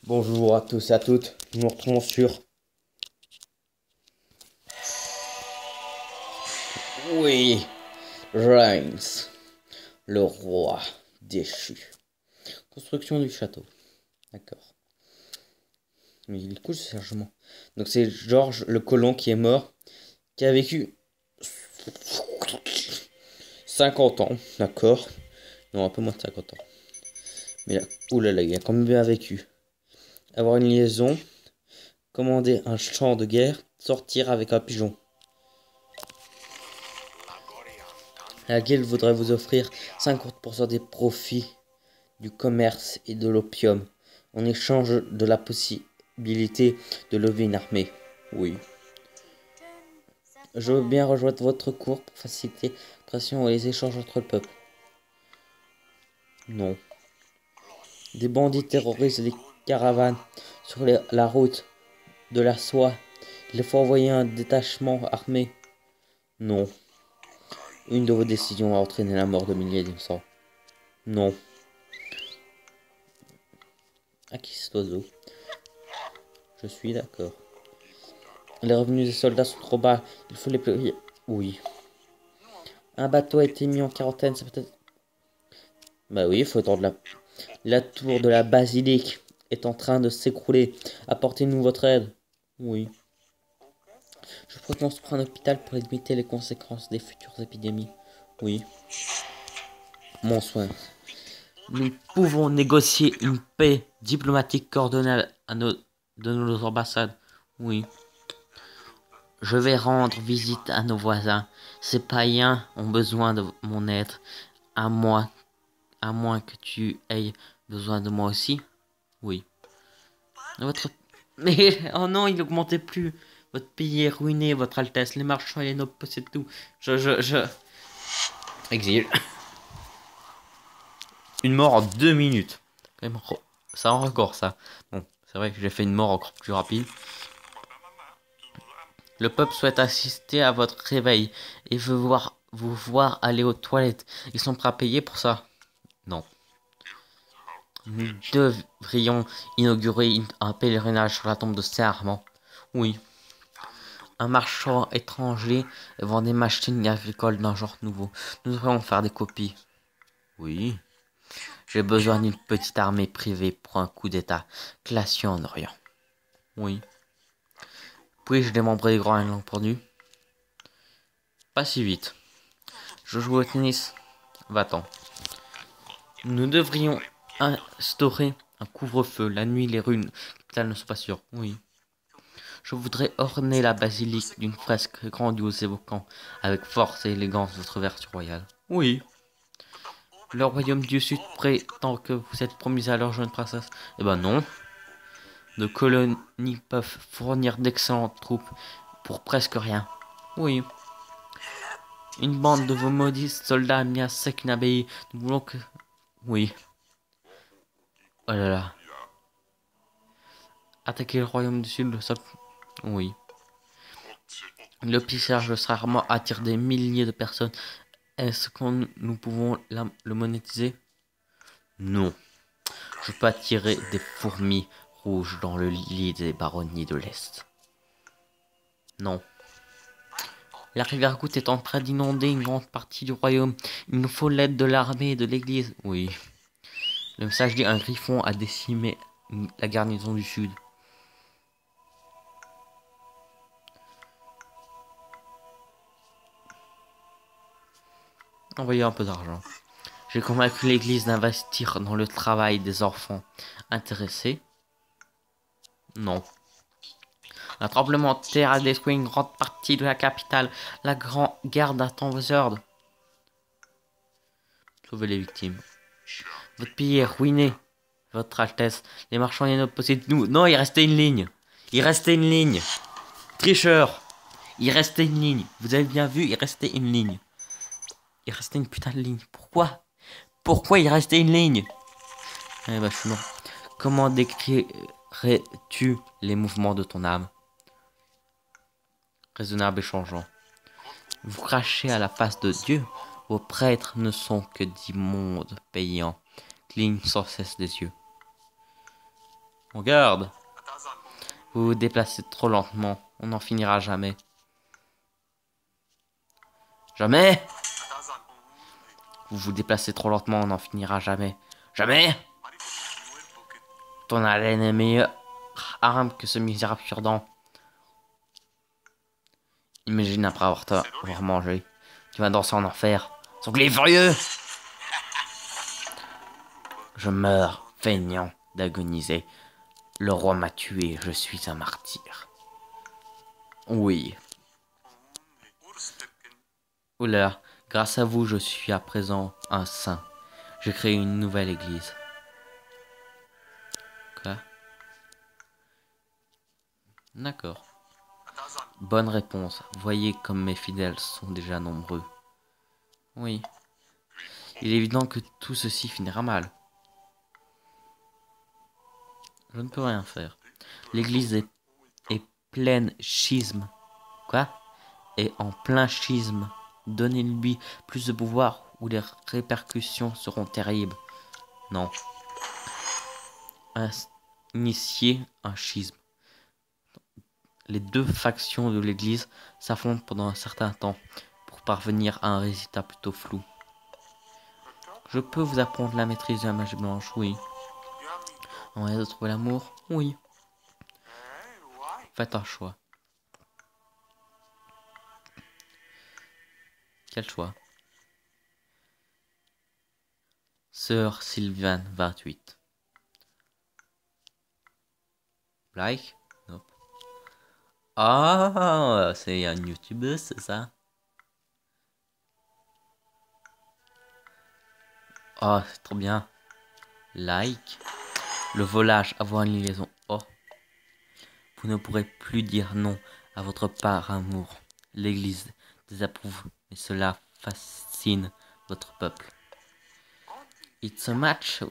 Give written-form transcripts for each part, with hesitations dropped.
Bonjour à tous et à toutes, nous nous retrouvons sur... Oui, Reims, le roi déchu. Construction du château, d'accord. Mais il couche sagement. Donc c'est Georges le colon qui est mort, qui a vécu 50 ans, d'accord. Non, un peu moins de 50 ans. Mais là, oulala, il a quand même bien vécu. Avoir une liaison, commander un champ de guerre, sortir avec un pigeon. La guilde voudrait vous offrir 50% des profits du commerce et de l'opium, en échange de la possibilité de lever une armée. Oui. Je veux bien rejoindre votre cour pour faciliter la pression et les échanges entre le peuple. Non. Des bandits terrorisent les caravanes sur la route de la soie. Il faut envoyer un détachement armé. Non. Une de vos décisions a entraîné la mort de milliers d'innocents. Non. À qui cet oiseau? Je suis d'accord. Les revenus des soldats sont trop bas. Il faut les payer. Oui. Un bateau a été mis en quarantaine, ça peut être... Bah oui, il faut attendre la tour de la basilique est en train de s'écrouler. Apportez-nous votre aide. Oui. Je pourrais construire un hôpital pour limiter les conséquences des futures épidémies. Oui. Mon soin. Nous pouvons négocier une paix diplomatique coordonnée de nos ambassades. Oui. Je vais rendre visite à nos voisins. Ces païens ont besoin de mon aide. À moi, à moins que tu aies besoin de moi aussi. Oui. Votre... Mais, oh non, il n'augmentait plus. Votre pays est ruiné, votre Altesse. Les marchands et les nobles possèdent tout. Je... Exil. Une mort en 2 minutes. Quand même, ça en record, ça. Bon, c'est vrai que j'ai fait une mort encore plus rapide. Le peuple souhaite assister à votre réveil et veut vous voir aller aux toilettes. Ils sont prêts à payer pour ça? Non. Nous devrions inaugurer un pèlerinage sur la tombe de Saint-Armand. Oui. Un marchand étranger vend des machines agricoles d'un genre nouveau. Nous devrions faire des copies. Oui. J'ai besoin d'une petite armée privée pour un coup d'état classieux en Orient. Oui. Puis-je démembrer les grands pendus? Pas si vite. Je joue au tennis. Va-t'en. Nous devrions instaurer un couvre-feu. La nuit, les rues capitales ne sont pas sûres. Oui. Je voudrais orner la basilique d'une fresque grandiose évoquant avec force et élégance votre vertu royale. Oui. Le royaume du Sud prétend que vous êtes promise à leur jeune princesse. Eh ben non. Nos colonies peuvent fournir d'excellentes troupes pour presque rien. Oui. Une bande de vos maudits soldats a mis à sec une abbaye. Nous voulons que... Oui. Oh là là. Attaquer le royaume du Sud, ça... Oui. Le pillage sera rarement attire des milliers de personnes. Est-ce que nous pouvons le monétiser? Non. Je peux attirer des fourmis rouges dans le lit des baronnies de l'Est. Non. La rivière Goutte est en train d'inonder une grande partie du royaume. Il nous faut l'aide de l'armée et de l'église. Oui. Le message dit un griffon a décimé la garnison du Sud. Envoyez un peu d'argent. J'ai convaincu l'église d'investir dans le travail des enfants. Intéressés? Non. Un tremblement de terre a détruit une grande partie de la capitale. La grande garde attend vos ordres. Sauvez les victimes. Votre pays est ruiné. Votre Altesse, les marchands et les nobles possèdent nous. Non, il restait une ligne. Il restait une ligne. Tricheur. Il restait une ligne. Vous avez bien vu, il restait une ligne. Il restait une putain de ligne. Pourquoi? Pourquoi il restait une ligne? Eh ben, je suis mort. Comment décrirais-tu les mouvements de ton âme? Raisonnable et changeant. Vous crachez à la face de Dieu. Vos prêtres ne sont que d'immondes payants, clignent sans cesse des yeux. Regarde, vous vous déplacez trop lentement. On n'en finira jamais. Jamais! Vous vous déplacez trop lentement, on n'en finira jamais. Jamais! Ton haleine est meilleure arme que ce misérable cure-dent. Imagine après avoir mangé. Tu vas danser en enfer. Sanglier furieux! Je meurs, feignant d'agoniser. Le roi m'a tué, je suis un martyr. Oui. Oula, grâce à vous, je suis à présent un saint. J'ai créé une nouvelle église. Quoi? D'accord. Bonne réponse. Voyez comme mes fidèles sont déjà nombreux. Oui. Il est évident que tout ceci finira mal. Je ne peux rien faire. L'église est pleine schisme. Quoi? Est en plein schisme. Donnez-lui plus de pouvoir ou les répercussions seront terribles. Non. Initier un schisme. Les deux factions de l'église s'affrontent pendant un certain temps pour parvenir à un résultat plutôt flou. Je peux vous apprendre la maîtrise de la magie blanche, oui. Un moyen de trouver l'amour, oui. Faites un choix. Quel choix? Sœur Sylviane 28. Like? Nope. Ah, c'est un youtubeuse, c'est ça? Oh, c'est trop bien. Like. Le volage, avoir une liaison. Oh. Vous ne pourrez plus dire non à votre part amour. L'église désapprouve, mais cela fascine votre peuple. It's a match.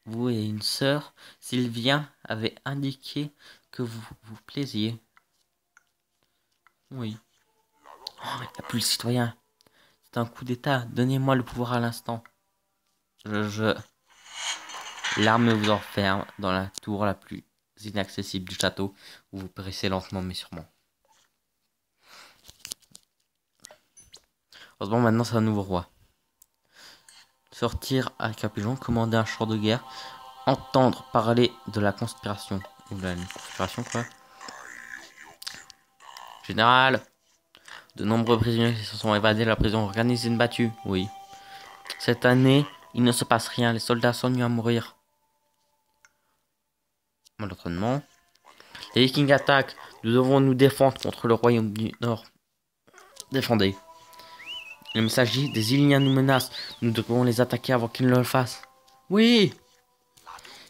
Vous et une sœur, Sylvien, avait indiqué que vous vous plaisiez. Oui. Oh, il n'y a plus le citoyen. C'est un coup d'état. Donnez-moi le pouvoir à l'instant. L'arme vous enferme dans la tour la plus inaccessible du château, où vous périssez lentement mais sûrement. Heureusement, maintenant c'est un nouveau roi. Sortir à Capuchon, commander un char de guerre, entendre parler de la conspiration. Oula, une conspiration quoi. Général, de nombreux prisonniers se sont évadés de la prison. Organisez une battue. Oui. Cette année, il ne se passe rien. Les soldats sont venus à mourir. L'entraînement. Les Vikings attaquent. Nous devons nous défendre contre le royaume du Nord. Défendez. Les messagers des Iliens nous menacent. Nous devons les attaquer avant qu'ils ne le fassent. Oui.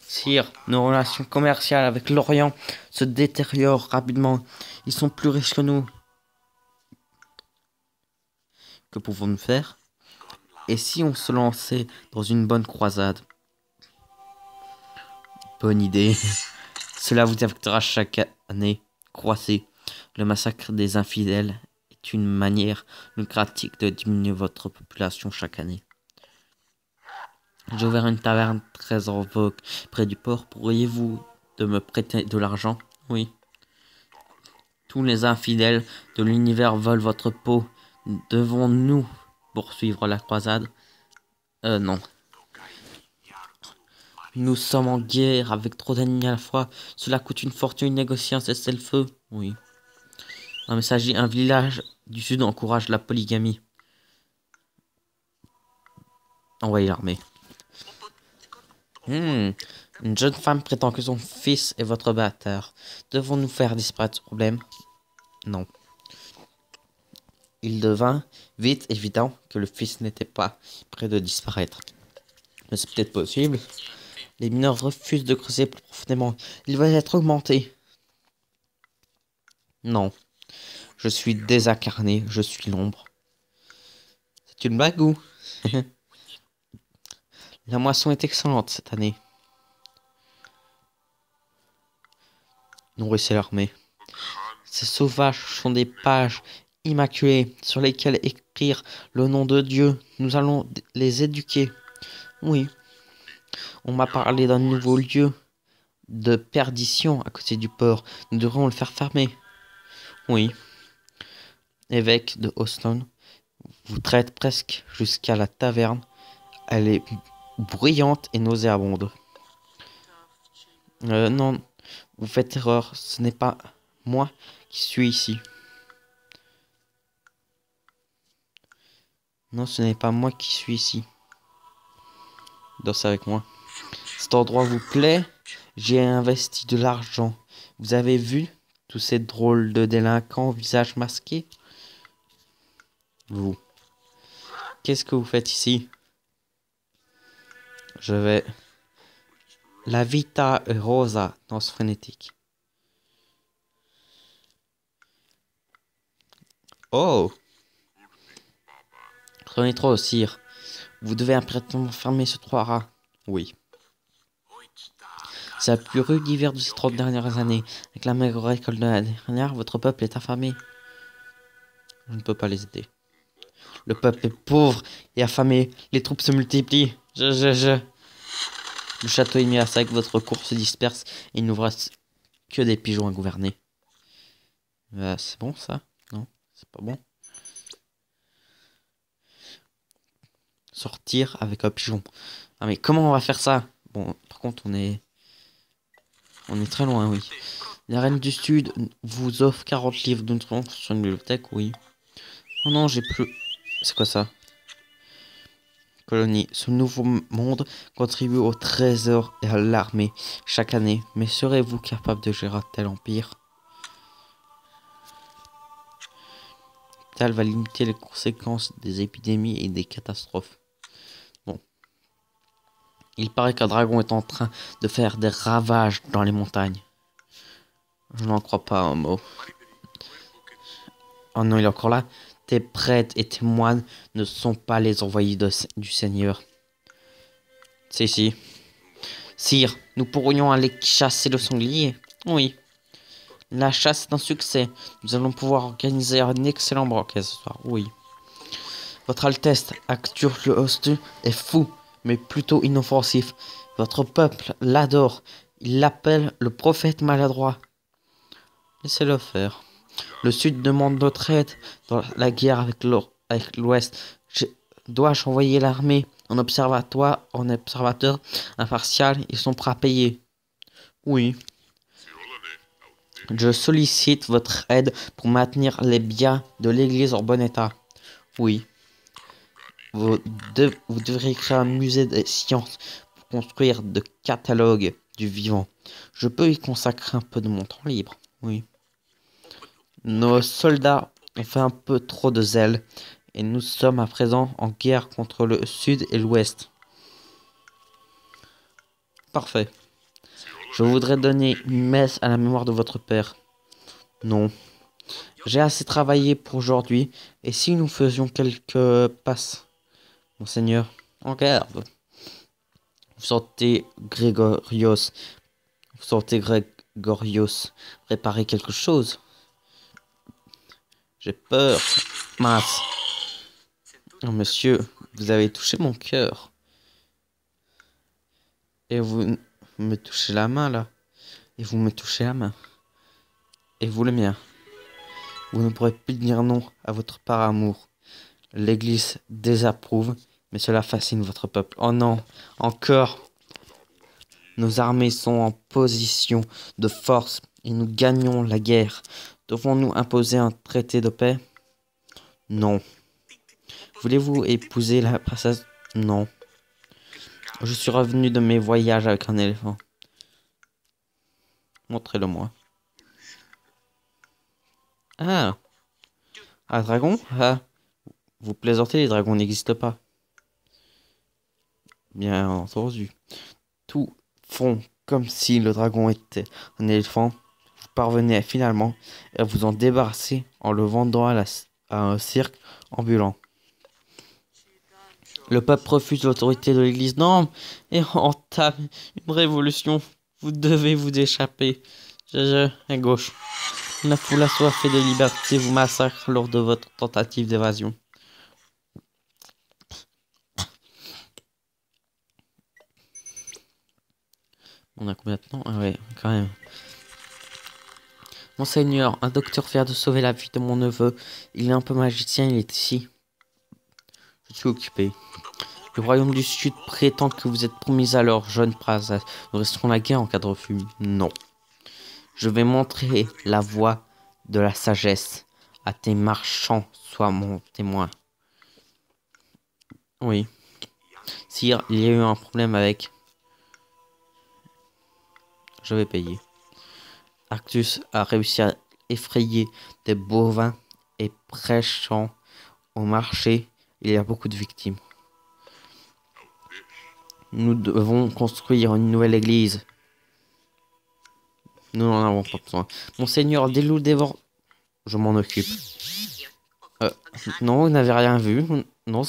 Sire, nos relations commerciales avec l'Orient se détériorent rapidement. Ils sont plus riches que nous. Que pouvons-nous faire? Et si on se lançait dans une bonne croisade? Bonne idée. Cela vous affectera chaque année. Croissez. Le massacre des infidèles est une manière lucrative de diminuer votre population chaque année. J'ai ouvert une taverne très en vogue près du port. Pourriez-vous de me prêter de l'argent? Oui. Tous les infidèles de l'univers veulent votre peau. Devons-nous poursuivre la croisade? Non. Nous sommes en guerre avec trop d'ennemis à la fois. Cela coûte une fortune. Négocier un cessez-le-feu. Oui. Un messager, un village du sud encourage la polygamie. Envoyez l'armée. Une jeune femme prétend que son fils est votre bâtard. Devons-nous faire disparaître ce problème? Non. Il devint vite évident que le fils n'était pas près de disparaître. Mais c'est peut-être possible. Les mineurs refusent de creuser plus profondément. Il va être augmenté. Non. Je suis désincarné. Je suis l'ombre. C'est une blague ou? La moisson est excellente cette année. Nourrissez l'armée. Ces sauvages sont des pages immaculées sur lesquelles écrire le nom de Dieu. Nous allons les éduquer. Oui. On m'a parlé d'un nouveau lieu de perdition à côté du port. Nous devrons le faire fermer. Oui. Évêque de Houston vous traite presque jusqu'à la taverne. Elle est bruyante et nauséabonde. Non, vous faites erreur. Ce n'est pas moi qui suis ici. Non, ce n'est pas moi qui suis ici. Danse avec moi. Cet endroit vous plaît? J'ai investi de l'argent. Vous avez vu tous ces drôles de délinquants au visage masqué? Vous. Qu'est-ce que vous faites ici? Je vais... La vita est rosa, danse frénétique. Oh! Prenez trop, sire. Vous devez impérativement fermer ce trou à rats. Oui. C'est la plus rude hiver de ces 30 dernières années. Avec la maigre récolte de l'année dernière, votre peuple est affamé. Je ne peux pas les aider. Le peuple est pauvre et affamé. Les troupes se multiplient. Le château est mis à sac, votre cour se disperse et il ne vous reste que des pigeons à gouverner. C'est bon ça? Non, c'est pas bon. Sortir avec un pigeon. Ah mais comment on va faire ça? Bon, par contre on est très loin, oui. La reine du Sud vous offre 40 livres d'une tronche sur une bibliothèque, oui. Oh non, j'ai plus... C'est quoi ça? Colonie. Ce nouveau monde contribue au trésor et à l'armée chaque année. Mais serez-vous capable de gérer un tel empire? Tal va limiter les conséquences des épidémies et des catastrophes. Bon. Il paraît qu'un dragon est en train de faire des ravages dans les montagnes. Je n'en crois pas un mot. Oh non, il est encore là. Tes prêtres et tes moines ne sont pas les envoyés du Seigneur. Si. Sire, nous pourrions aller chasser le sanglier. Oui. La chasse est un succès. Nous allons pouvoir organiser un excellent banquet ce soir. Oui. Votre Altesse, Arthur le Host est fou, mais plutôt inoffensif. Votre peuple l'adore. Il l'appelle le prophète maladroit. Laissez-le faire. Le Sud demande notre aide dans la guerre avec l'Ouest. Dois-je envoyer l'armée en observateur impartial? Ils sont prêts à payer. Oui. Je sollicite votre aide pour maintenir les biens de l'église en bon état. Oui. Vous devriez créer un musée des sciences pour construire de catalogues du vivant. Je peux y consacrer un peu de mon temps libre. Oui. Nos soldats ont fait un peu trop de zèle et nous sommes à présent en guerre contre le Sud et l'Ouest. Parfait. Je voudrais donner une messe à la mémoire de votre père. Non. J'ai assez travaillé pour aujourd'hui, et si nous faisions quelques passes, monseigneur, en garde. Vous sentez Grégorios préparer quelque chose? J'ai peur. Mince. Oh, monsieur, vous avez touché mon cœur. Et vous me touchez la main, là. Et vous me touchez la main. Et vous le mien. Vous ne pourrez plus dire non à votre par amour. L'Église désapprouve, mais cela fascine votre peuple. Oh non, encore. Nos armées sont en position de force et nous gagnons la guerre. Devons-nous imposer un traité de paix? Non. Voulez-vous épouser la princesse? Non. Je suis revenu de mes voyages avec un éléphant. Montrez-le-moi. Ah. Un dragon? Ah. Vous plaisantez, les dragons n'existent pas. Bien entendu. Tout font comme si le dragon était un éléphant. Vous parvenez finalement à vous en débarrasser en le vendant à un cirque ambulant. Le peuple refuse l'autorité de l'église. Non, et entame une révolution. Vous devez vous échapper. À gauche. La foule assoiffée de liberté vous massacre lors de votre tentative d'évasion. On a combien de temps? Ah ouais, quand même. Monseigneur, un docteur vient de sauver la vie de mon neveu. Il est un peu magicien, il est ici. Je suis occupé. Le royaume du Sud prétend que vous êtes promis à leur jeune prince. Nous resterons la guerre en cas de refus. Non. Je vais montrer la voie de la sagesse à tes marchands. Sois mon témoin. Oui. Sire, il y a eu un problème avec... Je vais payer. Arctus a réussi à effrayer des bovins et prêchant au marché, il y a beaucoup de victimes. Nous devons construire une nouvelle église. Nous n'en avons pas besoin. Monseigneur, des loups dévorent... Je m'en occupe. Euh, non, vous n'avez rien vu. Non,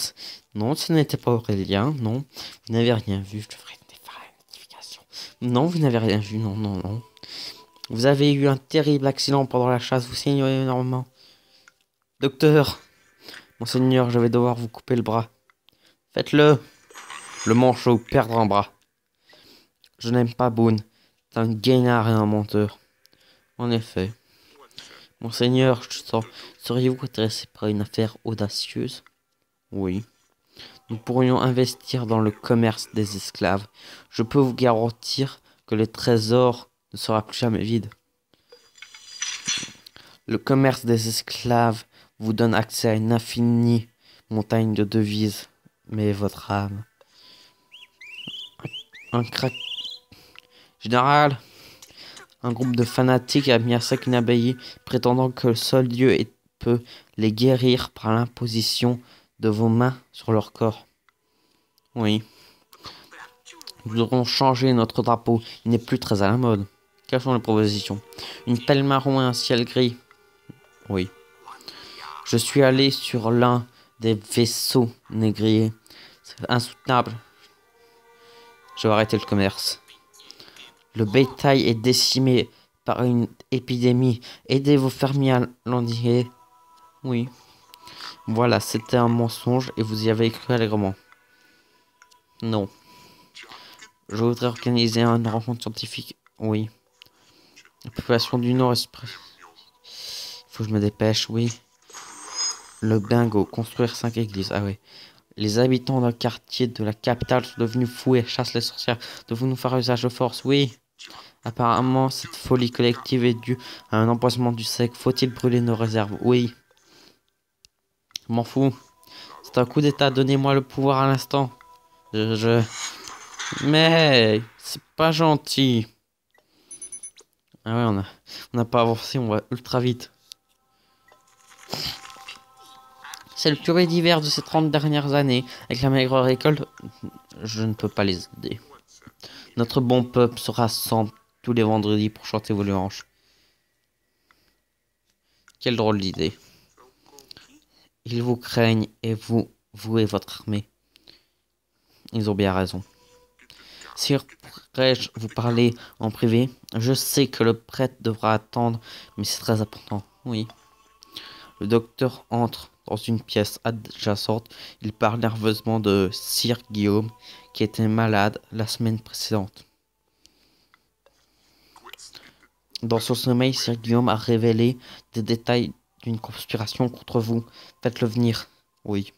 non, ce n'était pas Aurélien. Non, vous n'avez rien vu. Je devrais faire la notification. Non, vous n'avez rien vu. Non, non, non. Vous avez eu un terrible accident pendant la chasse. Vous saignez énormément. Docteur, monseigneur, je vais devoir vous couper le bras. Faites-le. Le manchot perdre un bras. Je n'aime pas Boone. C'est un guignard et un menteur. En effet. Monseigneur, seriez-vous intéressé par une affaire audacieuse? Oui. Nous pourrions investir dans le commerce des esclaves. Je peux vous garantir que le trésor ne sera plus jamais vide. Le commerce des esclaves vous donne accès à une infinie montagne de devises. Mais votre âme... Un crack... Général, un groupe de fanatiques a mis à sac une abbaye, prétendant que le seul Dieu peut les guérir par l'imposition de vos mains sur leur corps. Oui. Nous devrons changer notre drapeau. Il n'est plus très à la mode. Quelles sont les propositions? Une pelle marron et un ciel gris. Oui. Je suis allé sur l'un des vaisseaux négriers. C'est insoutenable. Je vais arrêter le commerce. Le bétail est décimé par une épidémie. Aidez vos fermiers à l'endiguer. Oui. Voilà, c'était un mensonge et vous y avez cru allègrement. Non. Je voudrais organiser une rencontre scientifique. Oui. La population du Nord est... Faut que je me dépêche, oui. Le bingo. Construire 5 églises. Ah oui. Les habitants d'un quartier de la capitale sont devenus fous et chassent les sorcières. Devons-nous faire usage de force? Oui. Apparemment, cette folie collective est due à un empoisonnement du sec. Faut-il brûler nos réserves? Oui. Je m'en fous. C'est un coup d'état. Donnez-moi le pouvoir à l'instant. Mais c'est pas gentil. Ah ouais, on n'a pas avancé, on va ultra vite. C'est le purée d'hiver de ces 30 dernières années. Avec la maigre récolte, je ne peux pas les aider. Notre bon peuple se rassemble tous les vendredis pour chanter vos louanges. Quelle drôle d'idée. Ils vous craignent et vous et votre armée. Ils ont bien raison. Sire, pourrais-je vous parler en privé? Je sais que le prêtre devra attendre, mais c'est très important. Oui. Le docteur entre dans une pièce adjacente. Il parle nerveusement de Sir Guillaume, qui était malade la semaine précédente. Dans son sommeil, Sir Guillaume a révélé des détails d'une conspiration contre vous. Faites-le venir. Oui.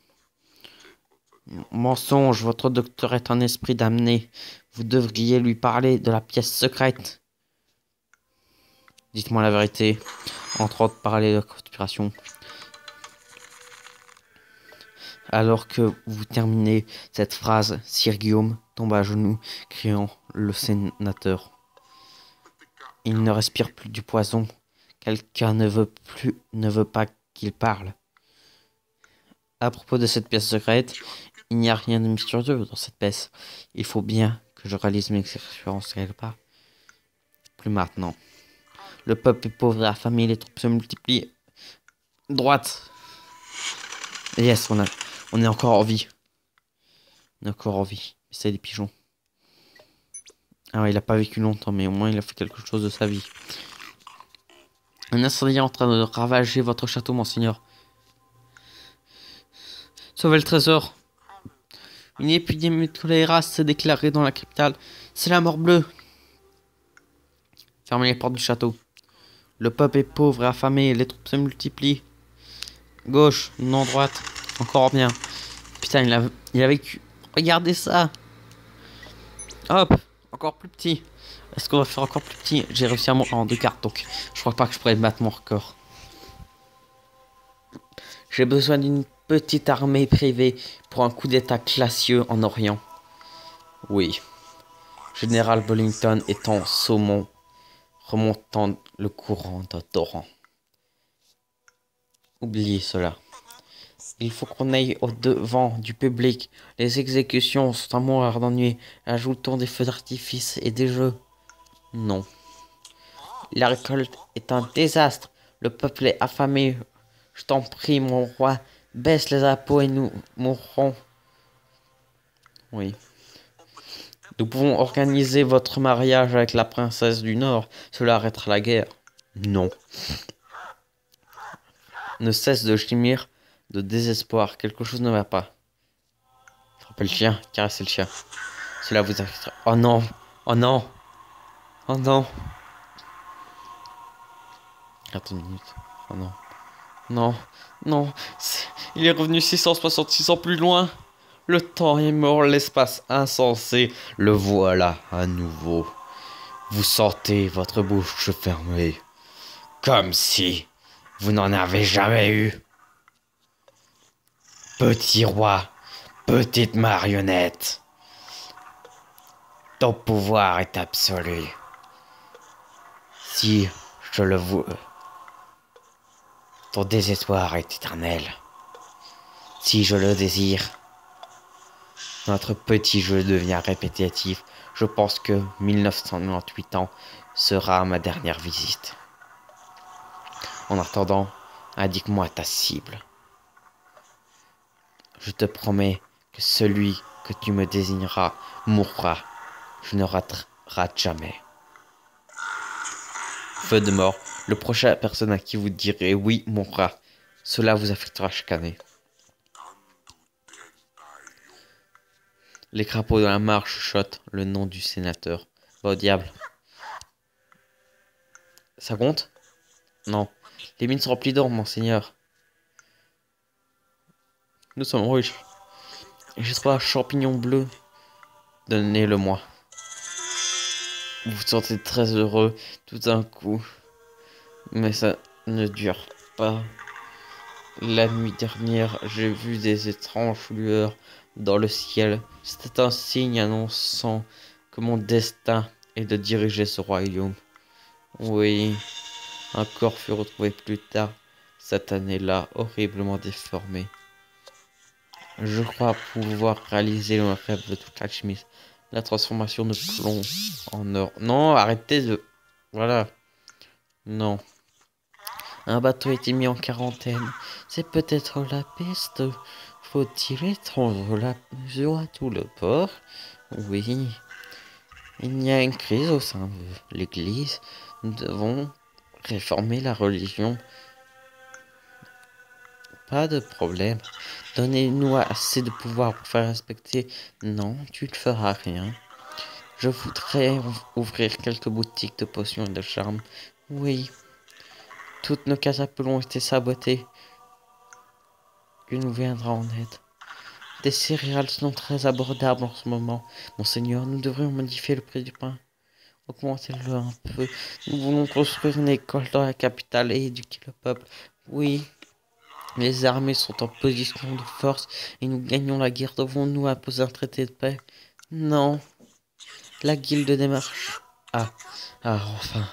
Mensonge, votre docteur est un esprit damné. Vous devriez lui parler de la pièce secrète. Dites-moi la vérité. Entre autres, parler de conspiration. Alors que vous terminez cette phrase, Sir Guillaume tombe à genoux, criant le sénateur. Il ne respire plus du poison. Quelqu'un ne veut pas qu'il parle. À propos de cette pièce secrète, il n'y a rien de mystérieux dans cette pièce. Il faut bien que je réalise mes expériences quelque part. Plus maintenant. Le peuple est pauvre et affamé, les troupes se multiplient. Droite. Yes, on est encore en vie. On est encore en vie. C'est des pigeons. Ah ouais, il a pas vécu longtemps, mais au moins il a fait quelque chose de sa vie. Un incendie est en train de ravager votre château, monseigneur. Sauvez le trésor. Une épidémie de choléra s'est déclarée dans la capitale. C'est la mort bleue. Fermez les portes du château. Le peuple est pauvre et affamé, les troupes se multiplient. Gauche, non droite. Encore bien. Putain, il a vécu. Regardez ça. Hop, encore plus petit. Est-ce qu'on va faire encore plus petit? J'ai réussi à monter en 2 cartes, donc je crois pas que je pourrais battre mon record. J'ai besoin d'une petite armée privée pour un coup d'état classieux en Orient. Oui. Général Wellington est en saumon, remontant le courant d'un torrent. Oubliez cela. Il faut qu'on aille au devant du public. Les exécutions sont à mourir d'ennui. Ajoutons des feux d'artifice et des jeux. Non. La récolte est un désastre. Le peuple est affamé. Je t'en prie, mon roi, baisse les impôts et nous mourrons. Oui. Nous pouvons organiser votre mariage avec la princesse du Nord. Cela arrêtera la guerre. Non. Ne cesse de gémir de désespoir. Quelque chose ne va pas. Frappez le chien, caressez le chien. Cela vous affectera. Oh non. Oh non. Oh non. Attends une minute. Oh non. Non. Non. Il est revenu 666 ans plus loin. Le temps est mort, l'espace insensé. Le voilà à nouveau. Vous sentez votre bouche fermée. Comme si vous n'en avez jamais eu. Petit roi, petite marionnette. Ton pouvoir est absolu. Si je le veux, ton désespoir est éternel. Si je le désire, notre petit jeu devient répétitif. Je pense que 1998 ans sera ma dernière visite. En attendant, indique-moi ta cible. Je te promets que celui que tu me désigneras mourra. Je ne rate jamais. Feu de mort. Le prochain personne à qui vous direz oui mourra. Cela vous affectera chaque année. Les crapauds de la marche chuchotent le nom du sénateur. Va au diable. Ça compte? Non. Les mines sont remplies d'or, monseigneur. Nous sommes riches. J'ai trouvé un champignon bleu. Donnez-le-moi. Vous vous sentez très heureux tout d'un coup. Mais ça ne dure pas. La nuit dernière, j'ai vu des étranges lueurs dans le ciel. C'était un signe annonçant que mon destin est de diriger ce royaume. Oui, un corps fut retrouvé plus tard, cette année-là, horriblement déformé. Je crois pouvoir réaliser le rêve de toute l'alchimiste. La transformation de plomb en or. Non, arrêtez de... Voilà. Non. Un bateau a été mis en quarantaine. C'est peut-être la peste. Faut-il étendre la mesure à tout le port? Oui. Il y a une crise au sein de l'Église. Nous devons réformer la religion. Pas de problème. Donnez-nous assez de pouvoir pour faire respecter. Non, tu ne feras rien. Je voudrais ouvrir quelques boutiques de potions et de charme. Oui. Toutes nos catapultes ont été sabotées. Il nous viendra en aide. Des céréales sont très abordables en ce moment. Monseigneur, nous devrions modifier le prix du pain. Augmentez-le un peu. Nous voulons construire une école dans la capitale et éduquer le peuple. Oui. Les armées sont en position de force et nous gagnons la guerre. Devons-nous imposer un traité de paix? Non. La guilde des marchands. Enfin.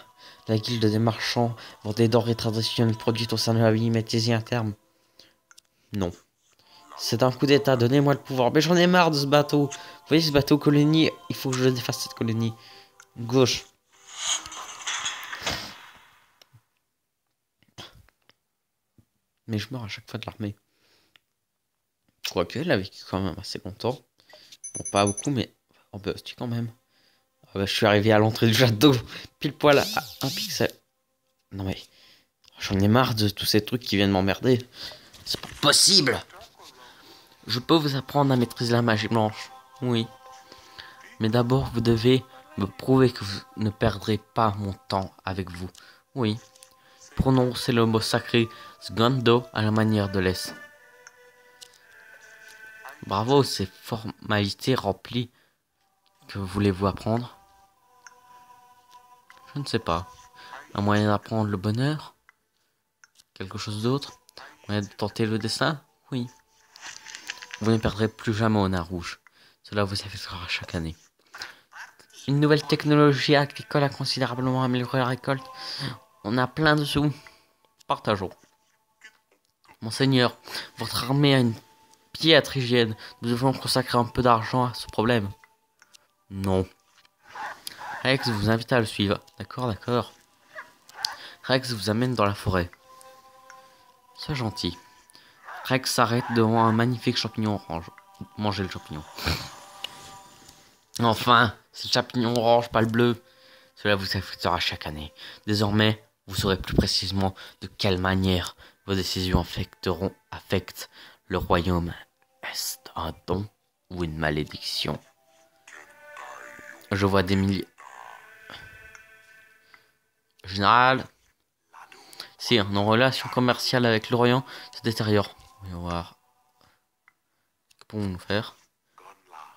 La guilde des marchands vend des denrées traditionnelles produites au sein de la ville. Mettez-y un terme. Non. C'est un coup d'état. Donnez-moi le pouvoir. Mais j'en ai marre de ce bateau. Vous voyez ce bateau colonie? Il faut que je défasse cette colonie. Gauche. Mais je meurs à chaque fois de l'armée. Quoique, elle a vécu quand même assez longtemps. Bon, pas beaucoup, mais... Oh bah, c'est quand même. Oh bah, je suis arrivé à l'entrée du château. Pile poil à un pixel. Non mais... J'en ai marre de tous ces trucs qui viennent m'emmerder. C'est pas possible. Je peux vous apprendre à maîtriser la magie blanche. Oui. Mais d'abord, vous devez Me prouver que vous ne perdrez pas mon temps avec vous. Oui. Prononcez le mot sacré Sgando à la manière de l'Est. Bravo, ces formalités remplies. Que voulez-vous apprendre? Je ne sais pas. Un moyen d'apprendre le bonheur? Quelque chose d'autre? Un moyen de tenter le dessin? Oui. Vous ne perdrez plus jamais au nain rouge. Cela vous affectera chaque année. Une nouvelle technologie agricole a considérablement amélioré la récolte. On a plein de sous. Partageons. Monseigneur, votre armée a une piètre hygiène. Nous devons consacrer un peu d'argent à ce problème. Non. Rex vous invite à le suivre. D'accord, d'accord. Rex vous amène dans la forêt. Sois gentil. Rex s'arrête devant un magnifique champignon orange. Mangez le champignon. Enfin, c'est le champignon orange, pas le bleu. Cela vous affectera chaque année. Désormais, vous saurez plus précisément de quelle manière vos décisions affectent le royaume. Est-ce un don ou une malédiction? Je vois des milliers. Général, sire, nos relations commerciales avec l'Orient se détériorent. Voyons voir. Que pouvons-nous faire?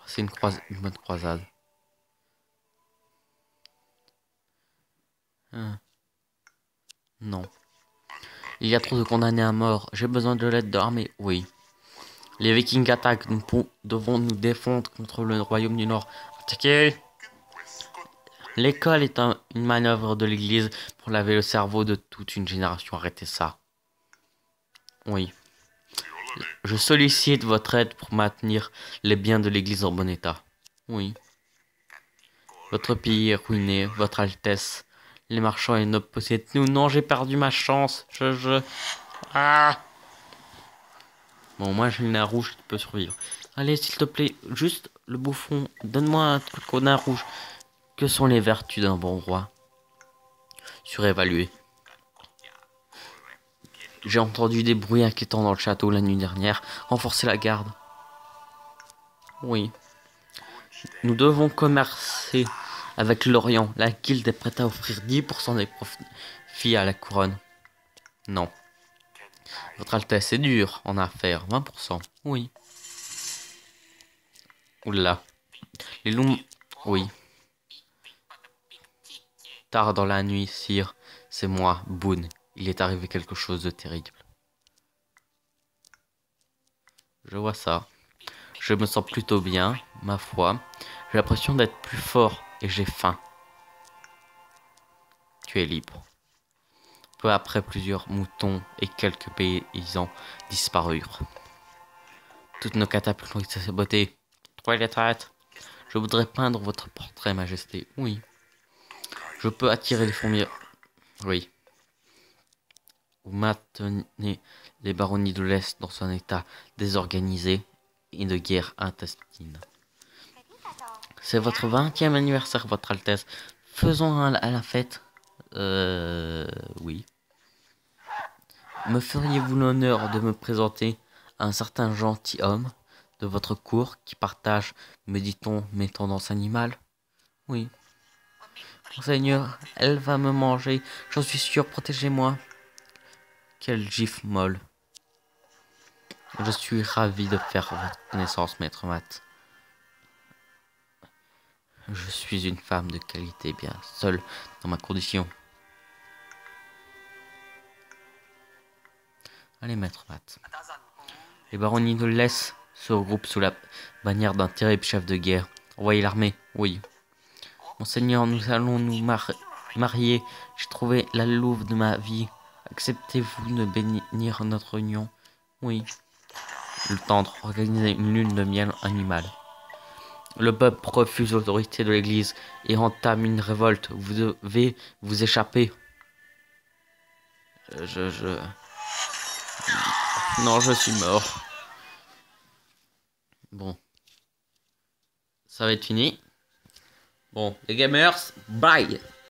C'est une bonne croisade. Non. Il y a trop de condamnés à mort. J'ai besoin de l'aide de l'armée. Oui. Les Vikings attaquent. Nous devons nous défendre contre le royaume du Nord. Attaquez! L'école est une manœuvre de l'église pour laver le cerveau de toute une génération. Arrêtez ça. Oui. Je sollicite votre aide pour maintenir les biens de l'église en bon état. Oui. Votre pays est ruiné, votre Altesse. Les marchands et nobles possèdent nous. Non, j'ai perdu ma chance. Ah! Bon, moi j'ai une nain rouge qui peut survivre. Allez, s'il te plaît, juste le bouffon. Donne-moi un truc au nain rouge. Que sont les vertus d'un bon roi? Surévalué. J'ai entendu des bruits inquiétants dans le château la nuit dernière. Renforcer la garde. Oui. Nous devons commercer avec l'Orient. La guilde est prête à offrir 10% des profits à la couronne. Non. Votre Altesse est dure en affaires. 20%. Oui. Oula. Les loups... Oui. Tard dans la nuit, sire. C'est moi, Boone. Il est arrivé quelque chose de terrible. Je vois ça. Je me sens plutôt bien, ma foi. J'ai l'impression d'être plus fort et j'ai faim. Tu es libre. Peu après, plusieurs moutons et quelques paysans disparurent. Toutes nos catapultes ont été sabotées. Toilette. Je voudrais peindre votre portrait, Majesté. Oui. Je peux attirer les fourmis. Oui. Vous maintenez les baronnies de l'Est dans un état désorganisé et de guerre intestine. C'est votre 20e anniversaire, votre Altesse. Faisons à la fête. Oui. Me feriez-vous l'honneur de me présenter à un certain gentilhomme de votre cour qui partage, me dit-on, mes tendances animales? Oui. Monseigneur, elle va me manger. J'en suis sûr, protégez-moi. Quelle gifle molle. Je suis ravi de faire votre connaissance, maître Matt. Je suis une femme de qualité, bien seule dans ma condition. Allez, maître Matt. Les baronnies de l'Est se regroupent sous la bannière d'un terrible chef de guerre. Envoyez l'armée, oui. Monseigneur, nous allons nous marier. J'ai trouvé la louve de ma vie. Acceptez-vous de bénir notre union? Oui. Le tendre, organiser une lune de miel animale. Le peuple refuse l'autorité de l'église et entame une révolte. Vous devez vous échapper. Non, je suis mort. Bon. Ça va être fini. Bon, les gamers, bye!